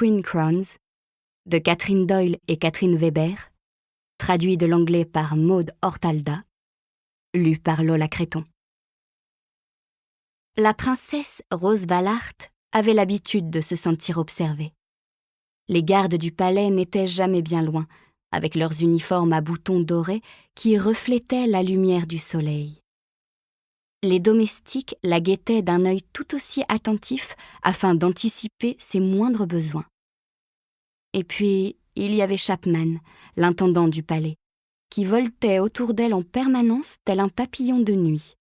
Twin Crowns de Catherine Doyle et Catherine Weber, traduit de l'anglais par Maud Hortalda, lu par Lola Créton. La princesse Rose Valart avait l'habitude de se sentir observée. Les gardes du palais n'étaient jamais bien loin, avec leurs uniformes à boutons dorés qui reflétaient la lumière du soleil. Les domestiques la guettaient d'un œil tout aussi attentif afin d'anticiper ses moindres besoins. Et puis, il y avait Chapman, l'intendant du palais, qui voltait autour d'elle en permanence tel un papillon de nuit.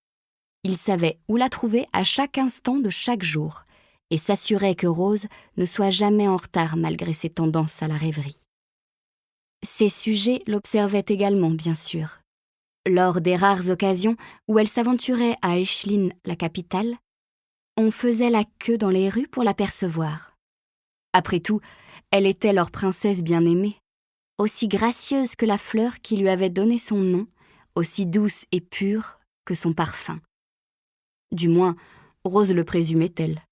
Il savait où la trouver à chaque instant de chaque jour et s'assurait que Rose ne soit jamais en retard malgré ses tendances à la rêverie. Ses sujets l'observaient également, bien sûr. Lors des rares occasions où elle s'aventurait à Aisling, la capitale, on faisait la queue dans les rues pour l'apercevoir. Après tout, elle était leur princesse bien-aimée, aussi gracieuse que la fleur qui lui avait donné son nom, aussi douce et pure que son parfum. Du moins, Rose le présumait-elle.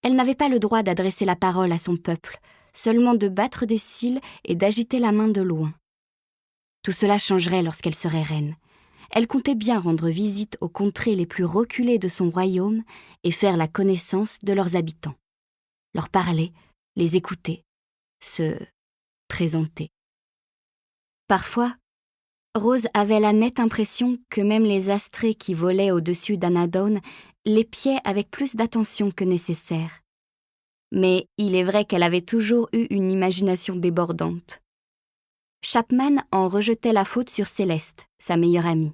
Elle n'avait pas le droit d'adresser la parole à son peuple, seulement de battre des cils et d'agiter la main de loin. Tout cela changerait lorsqu'elle serait reine. Elle comptait bien rendre visite aux contrées les plus reculées de son royaume et faire la connaissance de leurs habitants. Leur parler, les écouter, se présenter. Parfois, Rose avait la nette impression que même les astrées qui volaient au-dessus d'Anadone l'épiaient avec plus d'attention que nécessaire. Mais il est vrai qu'elle avait toujours eu une imagination débordante. Chapman en rejetait la faute sur Céleste, sa meilleure amie.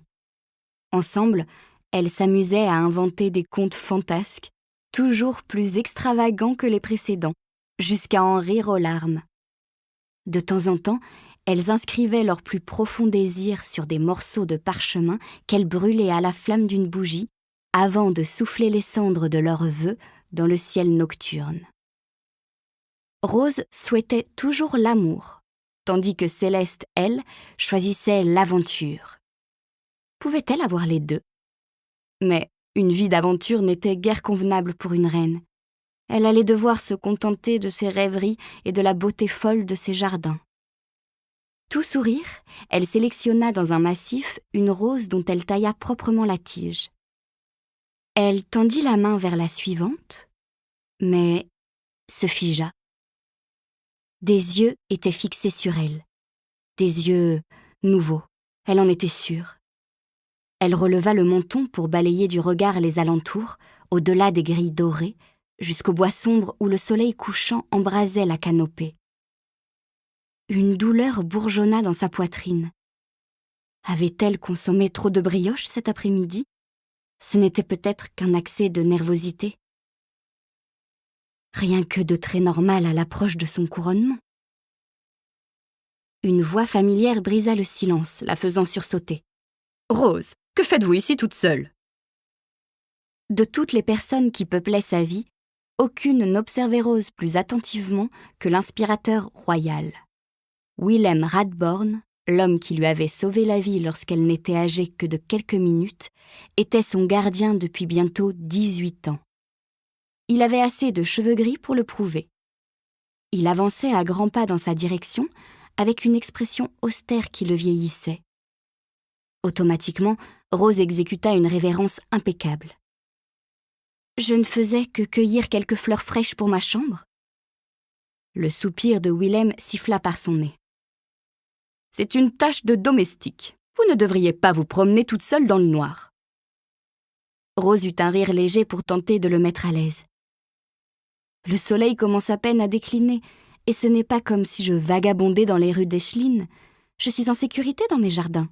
Ensemble, elles s'amusaient à inventer des contes fantasques, toujours plus extravagants que les précédents, jusqu'à en rire aux larmes. De temps en temps, elles inscrivaient leurs plus profonds désirs sur des morceaux de parchemin qu'elles brûlaient à la flamme d'une bougie, avant de souffler les cendres de leurs vœux dans le ciel nocturne. Rose souhaitait toujours l'amour, tandis que Céleste, elle, choisissait l'aventure. Pouvait-elle avoir les deux? Mais une vie d'aventure n'était guère convenable pour une reine. Elle allait devoir se contenter de ses rêveries et de la beauté folle de ses jardins. Tout sourire, elle sélectionna dans un massif une rose dont elle tailla proprement la tige. Elle tendit la main vers la suivante, mais se figea. Des yeux étaient fixés sur elle, des yeux nouveaux, elle en était sûre. Elle releva le menton pour balayer du regard les alentours, au-delà des grilles dorées, jusqu'au bois sombre où le soleil couchant embrasait la canopée. Une douleur bourgeonna dans sa poitrine. Avait-elle consommé trop de brioches cet après-midi? Ce n'était peut-être qu'un accès de nervosité. Rien que de très normal à l'approche de son couronnement. Une voix familière brisa le silence, la faisant sursauter. « Rose, que faites-vous ici toute seule ?» De toutes les personnes qui peuplaient sa vie, aucune n'observait Rose plus attentivement que l'inspirateur royal. Willem Radborn, l'homme qui lui avait sauvé la vie lorsqu'elle n'était âgée que de quelques minutes, était son gardien depuis bientôt 18 ans. Il avait assez de cheveux gris pour le prouver. Il avançait à grands pas dans sa direction, avec une expression austère qui le vieillissait. Automatiquement, Rose exécuta une révérence impeccable. « Je ne faisais que cueillir quelques fleurs fraîches pour ma chambre. » Le soupir de Willem siffla par son nez. « C'est une tâche de domestique. Vous ne devriez pas vous promener toute seule dans le noir. » Rose eut un rire léger pour tenter de le mettre à l'aise. « Le soleil commence à peine à décliner, et ce n'est pas comme si je vagabondais dans les rues d'Aisling. Je suis en sécurité dans mes jardins. »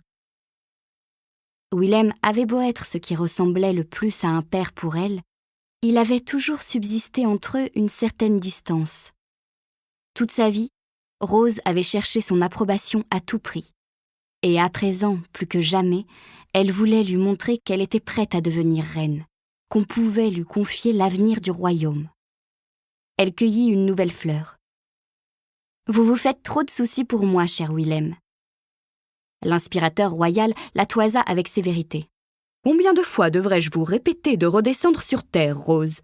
Willem avait beau être ce qui ressemblait le plus à un père pour elle, il avait toujours subsisté entre eux une certaine distance. Toute sa vie, Rose avait cherché son approbation à tout prix. Et à présent, plus que jamais, elle voulait lui montrer qu'elle était prête à devenir reine, qu'on pouvait lui confier l'avenir du royaume. Elle cueillit une nouvelle fleur. « Vous vous faites trop de soucis pour moi, cher Willem. » L'inspirateur royal la toisa avec sévérité. « Combien de fois devrais-je vous répéter de redescendre sur terre, Rose?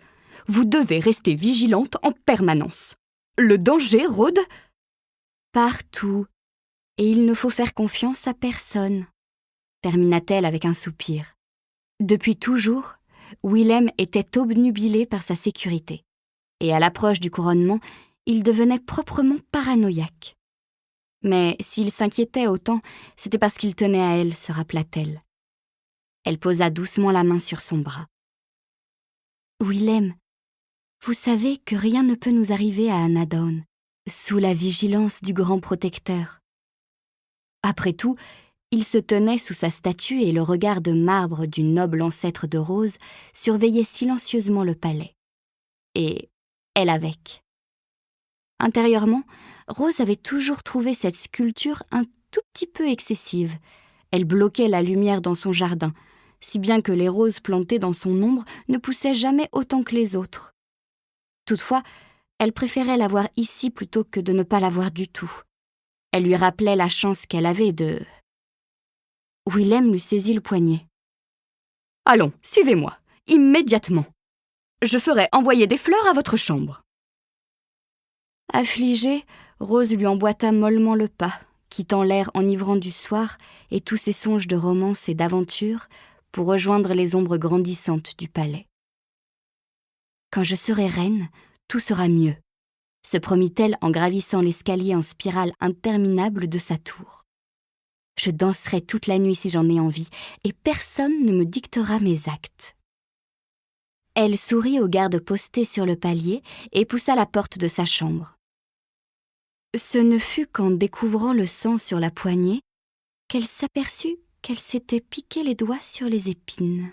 Vous devez rester vigilante en permanence. Le danger rôde ? Partout, et il ne faut faire confiance à personne, termina-t-elle avec un soupir. Depuis toujours, Willem était obnubilé par sa sécurité, et à l'approche du couronnement, il devenait proprement paranoïaque. Mais s'il s'inquiétait autant, c'était parce qu'il tenait à elle, se rappela-t-elle. Elle posa doucement la main sur son bras. « Willem, vous savez que rien ne peut nous arriver à Anadown, sous la vigilance du grand protecteur. » Après tout, il se tenait sous sa statue et le regard de marbre du noble ancêtre de Rose surveillait silencieusement le palais. Et elle avec. Intérieurement, Rose avait toujours trouvé cette sculpture un tout petit peu excessive. Elle bloquait la lumière dans son jardin, si bien que les roses plantées dans son ombre ne poussaient jamais autant que les autres. Toutefois, elle préférait la voir ici plutôt que de ne pas la voir du tout. Elle lui rappelait la chance qu'elle avait de... Willem lui saisit le poignet. « Allons, suivez-moi, immédiatement. Je ferai envoyer des fleurs à votre chambre. » Affligée, Rose lui emboîta mollement le pas, quittant l'air enivrant du soir et tous ses songes de romance et d'aventure pour rejoindre les ombres grandissantes du palais. « Quand je serai reine, tout sera mieux, » se promit-elle en gravissant l'escalier en spirale interminable de sa tour. « Je danserai toute la nuit si j'en ai envie, et personne ne me dictera mes actes. » Elle sourit aux gardes postés sur le palier et poussa la porte de sa chambre. Ce ne fut qu'en découvrant le sang sur la poignée qu'elle s'aperçut qu'elle s'était piqué les doigts sur les épines.